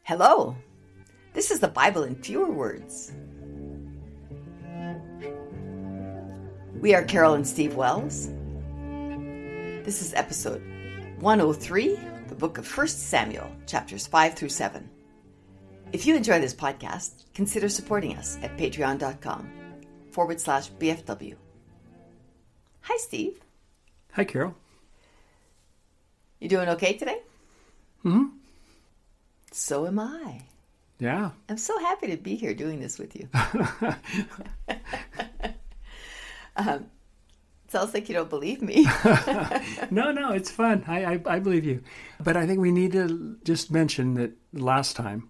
Hello, this is the Bible in fewer words. We are Carol and Steve Wells. This is episode 103, the book of 1 Samuel, chapters 5 through 7. If you enjoy this podcast, consider supporting us at patreon.com/BFW. Hi, Steve. Hi, Carol. You doing okay today? Mm-hmm. So am I. Yeah. I'm so happy to be here doing this with you. Sounds like you don't believe me. No, it's fun. I believe you. But I think we need to just mention that last time,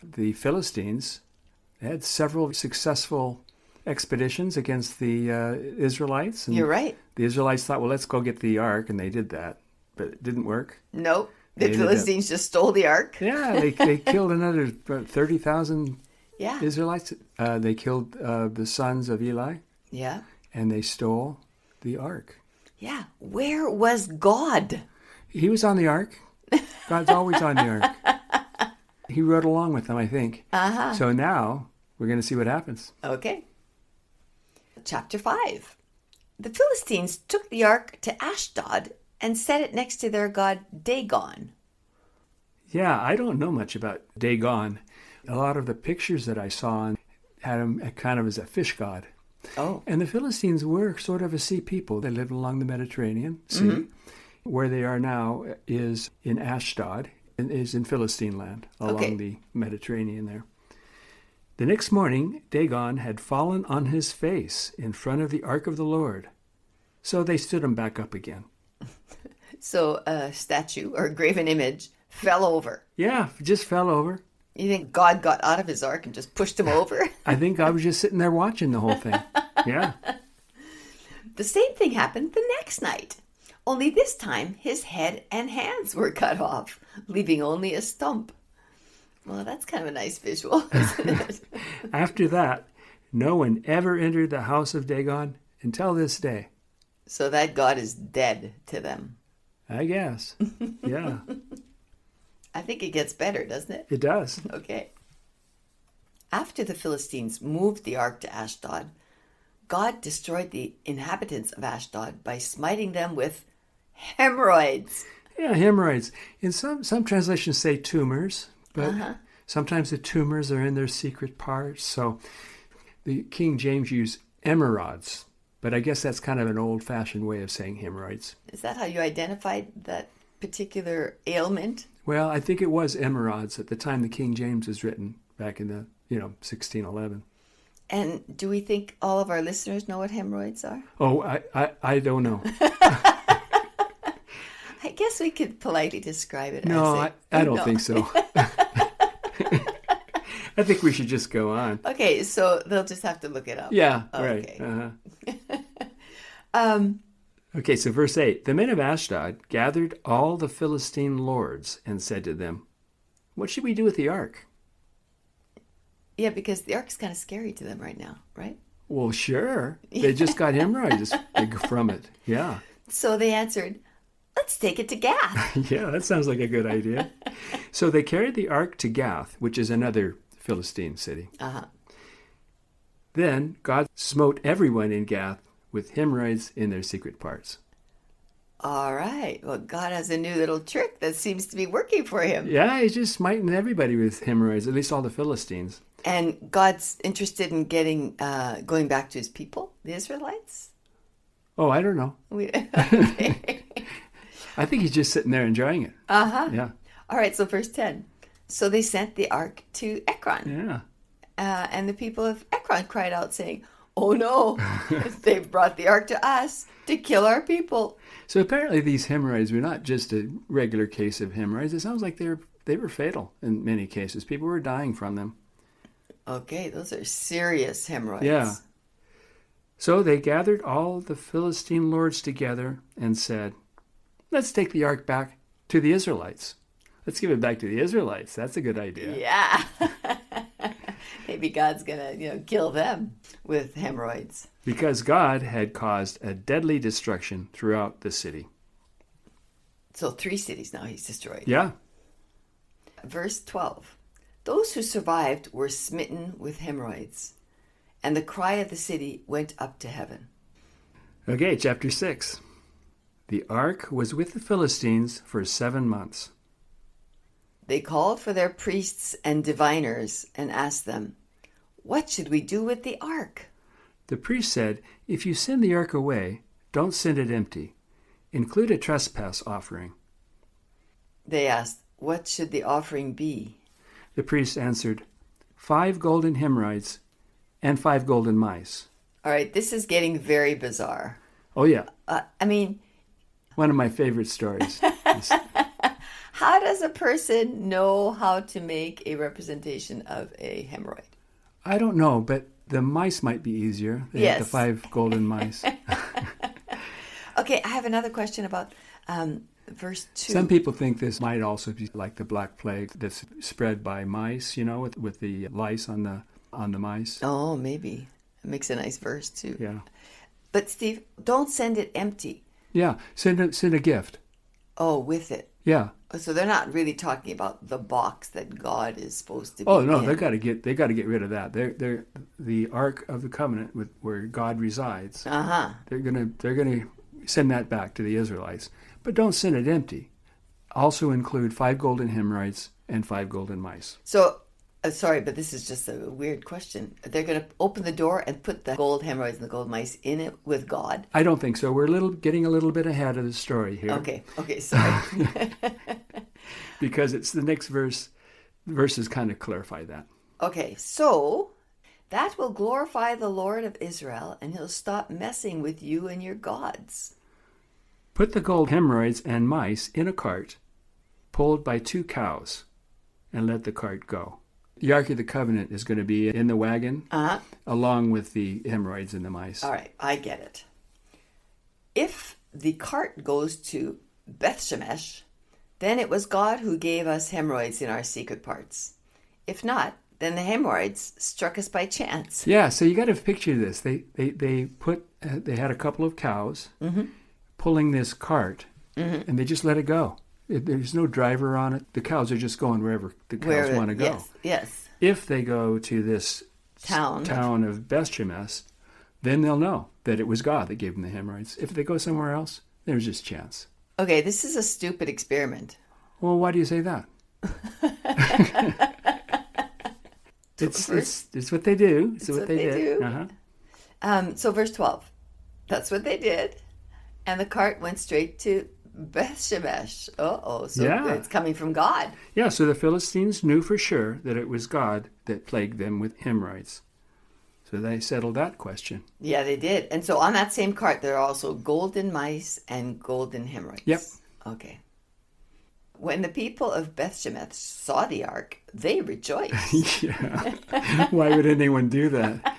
the Philistines had several successful expeditions against the Israelites. And You're right. The Israelites thought, well, let's go get the ark, and they did that. But it didn't work. Nope. The Philistines just stole the ark. Yeah, they killed another 30,000 Yeah. Israelites. They killed the sons of Eli. Yeah. And they stole the ark. Yeah. Where was God? He was on the ark. God's always on the ark. He rode along with them, I think. Uh-huh. So now we're going to see what happens. Okay. Chapter 5. The Philistines took the ark to Ashdod and set it next to their god Dagon. Yeah, I don't know much about Dagon. A lot of the pictures that I saw had him kind of as a fish god. Oh. And the Philistines were sort of a sea people. They lived along the Mediterranean Sea. Mm-hmm. Where they are now is in Ashdod, and is in Philistine land, along the Mediterranean there. The next morning, Dagon had fallen on his face in front of the ark of the Lord. So they stood him back up again. So a statue or a graven image fell over. Yeah, just fell over. You think God got out of his ark and just pushed him over? I think I was just sitting there watching the whole thing. Yeah. The same thing happened the next night. Only this time, his head and hands were cut off, leaving only a stump. Well, that's kind of a nice visual, isn't it? After that, no one ever entered the house of Dagon until this day. So that God is dead to them. I guess. Yeah. I think it gets better, doesn't it? It does. Okay. After the Philistines moved the ark to Ashdod, God destroyed the inhabitants of Ashdod by smiting them with hemorrhoids. Yeah, hemorrhoids. In some translations say tumors, but sometimes the tumors are in their secret parts. So the King James used hemorrhoids, but I guess that's kind of an old-fashioned way of saying hemorrhoids. Is that how you identified that particular ailment? Well, I think it was hemorrhoids at the time the King James was written, back in the 1611. And do we think all of our listeners know what hemorrhoids are? Oh, I don't know. I guess we could politely describe it. No, I don't think so. I think we should just go on. Okay, so they'll just have to look it up. Yeah, okay. Right. Okay, so verse 8. The men of Ashdod gathered all the Philistine lords and said to them, "What should we do with the ark?" Yeah, because the ark's kind of scary to them right now, right? Well, sure. They just got hemorrhoids from it. Yeah. So they answered, "Let's take it to Gath." Yeah, that sounds like a good idea. So they carried the ark to Gath, which is another Philistine city. Then God smote everyone in Gath with hemorrhoids in their secret parts. All right. Well, God has a new little trick that seems to be working for him. Yeah, he's just smiting everybody with hemorrhoids, at least all the Philistines. And God's interested in going back to his people, the Israelites? Oh, I don't know. Okay. I think he's just sitting there enjoying it. Yeah. All right, so verse 10. So they sent the ark to Ekron. Yeah. And the people of Ekron cried out, saying, "Oh no, they've brought the ark to us to kill our people." So apparently these hemorrhoids were not just a regular case of hemorrhoids. It sounds like they were fatal in many cases. People were dying from them. Okay, those are serious hemorrhoids. Yeah. So they gathered all the Philistine lords together and said, "Let's take the ark back to the Israelites. Let's give it back to the Israelites. That's a good idea." Yeah. Maybe God's going to, kill them with hemorrhoids. Because God had caused a deadly destruction throughout the city. So 3 cities now he's destroyed. Yeah. Verse 12. Those who survived were smitten with hemorrhoids, and the cry of the city went up to heaven. Okay, chapter 6. The ark was with the Philistines for 7 months. They called for their priests and diviners and asked them, "What should we do with the ark?" The priest said, "If you send the ark away, don't send it empty. Include a trespass offering." They asked, "What should the offering be?" The priest answered, 5 golden hemorrhoids and 5 golden mice. All right, this is getting very bizarre. Oh, yeah. I mean, one of my favorite stories. how does a person know how to make a representation of a hemorrhoid? I don't know, but the mice might be easier. They Yes. have the 5 golden mice. Okay, I have another question about verse 2. Some people think this might also be like the Black Plague that's spread by mice, with the lice on the mice. Oh, maybe. It makes a nice verse, too. Yeah. But, Steve, don't send it empty. Yeah, send a gift. Oh, with it. Yeah. So they're not really talking about the box that God is supposed to be Oh no, in. they got to get rid of that. They're the Ark of the Covenant where God resides. Uh-huh. They're gonna send that back to the Israelites, but don't send it empty. Also include 5 golden hemorrhoids and 5 golden mice. So, sorry, but this is just a weird question. They're going to open the door and put the gold hemorrhoids and the gold mice in it with God? I don't think so. We're getting a little bit ahead of the story here. Okay, sorry. Because it's the next verses kind of clarify that. Okay, so that will glorify the Lord of Israel, and he'll stop messing with you and your gods. Put the gold hemorrhoids and mice in a cart pulled by 2 cows and let the cart go. The Ark of the Covenant is going to be in the wagon along with the hemorrhoids and the mice. All right, I get it. If the cart goes to Beth-Shemesh, then it was God who gave us hemorrhoids in our secret parts. If not, then the hemorrhoids struck us by chance. Yeah, so you got to picture this. They had a couple of cows pulling this cart, and they just let it go. There's no driver on it. The cows are just going wherever the cows want to go. Yes. If they go to this town of Beth-Shemesh, then they'll know that it was God that gave them the hemorrhoids. If they go somewhere else, there's just chance. Okay, this is a stupid experiment. Well, why do you say that? It's what they do. It's what they did. Uh-huh. So verse 12. That's what they did. And the cart went straight to Beth-Shemesh. So it's coming from God. Yeah, so the Philistines knew for sure that it was God that plagued them with hemorrhoids. So they settled that question. Yeah, they did. And so on that same cart, there are also golden mice and golden hemorrhoids. Yep. Okay. When the people of Beth-Shemesh saw the ark, they rejoiced. Yeah. Why would anyone do that?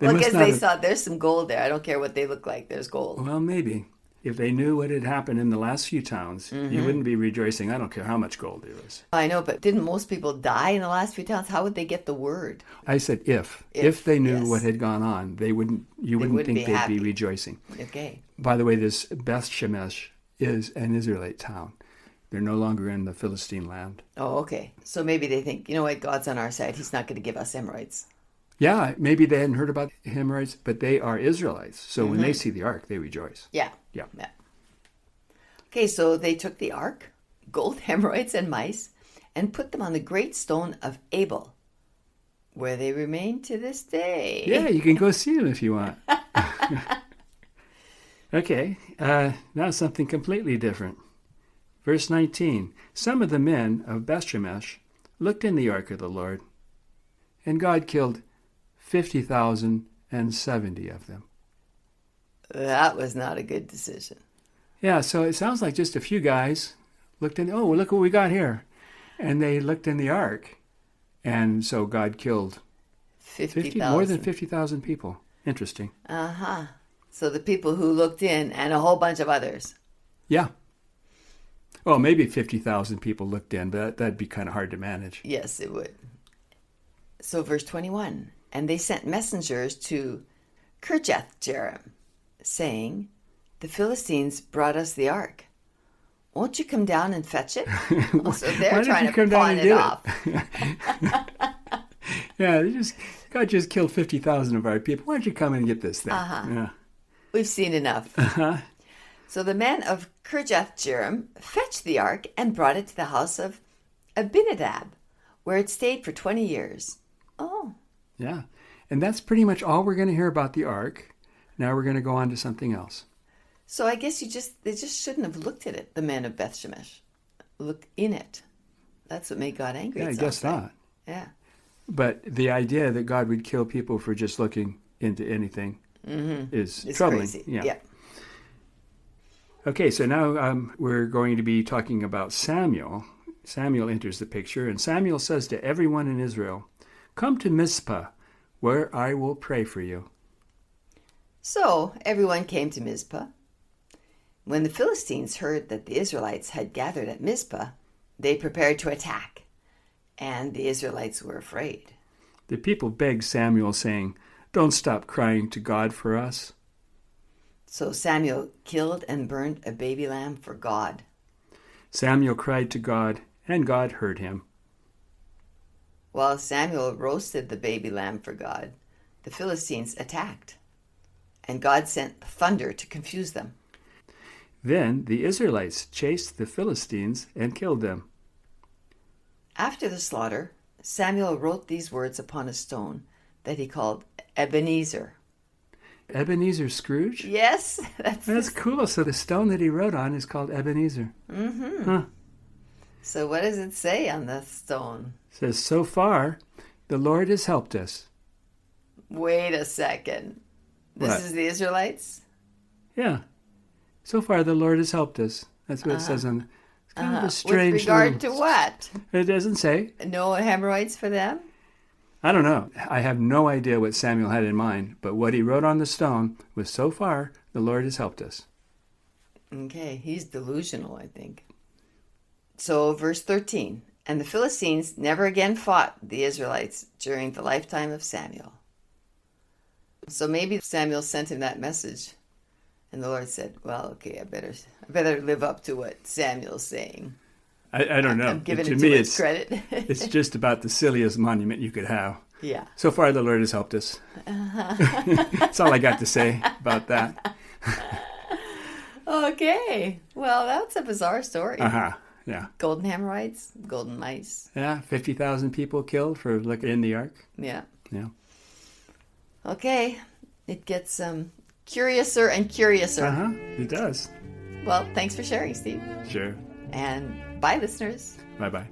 Because they saw there's some gold there. I don't care what they look like. There's gold. Well, maybe. If they knew what had happened in the last few towns, you wouldn't be rejoicing. I don't care how much gold there is. I know, but didn't most people die in the last few towns? How would they get the word? I said if. If they knew what had gone on, you wouldn't think they'd be rejoicing. Okay. By the way, this Beth-Shemesh is an Israelite town. They're no longer in the Philistine land. Oh, okay. So maybe they think, you know what, God's on our side. He's not going to give us hemorrhoids. Yeah, maybe they hadn't heard about hemorrhoids, but they are Israelites. So when they see the ark, they rejoice. Yeah. Okay, so they took the ark, gold hemorrhoids and mice, and put them on the great stone of Abel, where they remain to this day. Yeah, you can go see them if you want. Okay, now something completely different. Verse 19, some of the men of Beth-Shemesh looked in the ark of the Lord, and God killed 50,070 of them. That was not a good decision. Yeah, so it sounds like just a few guys looked in, oh, look what we got here. And they looked in the ark, and so God killed 50,000. More than 50,000 people. Interesting. Uh-huh. So the people who looked in and a whole bunch of others. Yeah. Well, maybe 50,000 people looked in, but that'd be kind of hard to manage. Yes, it would. So verse 21, and they sent messengers to Kirjath-jearim, saying, the Philistines brought us the ark. won't you come down and fetch it? So Why they're don't trying you to come down pawn and it do off. Yeah, God just killed 50,000 of our people. Why don't you come and get this thing? Yeah. We've seen enough. So the men of Kirjath-jearim fetched the ark and brought it to the house of Abinadab, where it stayed for 20 years. Oh. Yeah. And that's pretty much all we're going to hear about the ark. Now we're going to go on to something else. So I guess they just shouldn't have looked at it, the men of Beth Shemesh. Look in it. That's what made God angry. Yeah, I guess not. Yeah. But the idea that God would kill people for just looking into anything is It's troubling. crazy. Yeah. Okay, so now we're going to be talking about Samuel. Samuel enters the picture, and Samuel says to everyone in Israel, "Come to Mizpah, where I will pray for you." So everyone came to Mizpah. When the Philistines heard that the Israelites had gathered at Mizpah, they prepared to attack, and the Israelites were afraid. The people begged Samuel, saying, "Don't stop crying to God for us." So Samuel killed and burned a baby lamb for God. Samuel cried to God, and God heard him. While Samuel roasted the baby lamb for God, the Philistines attacked, and God sent thunder to confuse them. Then the Israelites chased the Philistines and killed them. After the slaughter, Samuel wrote these words upon a stone that he called Ebenezer. Ebenezer Scrooge? Yes, That's cool. So the stone that he wrote on is called Ebenezer. Huh. So what does it say on the stone? It says, "So far, the Lord has helped us." Wait a second. This What? is the Israelites? Yeah. So far, the Lord has helped us. That's what it says on. It's kind of a strange. With regard little- to what? It doesn't say. No hemorrhoids for them? I don't know. I have no idea what Samuel had in mind, but what he wrote on the stone was, "So far, the Lord has helped us." Okay, he's delusional, I think. So, verse 13. And the Philistines never again fought the Israelites during the lifetime of Samuel. So maybe Samuel sent him that message, and the Lord said, "Well, okay, I better live up to what Samuel's saying." I don't know. I'm giving To it me, too much credit. It's just about the silliest monument you could have. Yeah. So far, the Lord has helped us. That's all I got to say about that. Okay. Well, that's a bizarre story. Yeah. Golden hemorrhoids, golden mice. Yeah, 50,000 people killed for looking in the ark. Yeah. Yeah. Okay. It gets curiouser and curiouser. It does. Well, thanks for sharing, Steve. Sure. And bye, listeners. Bye-bye.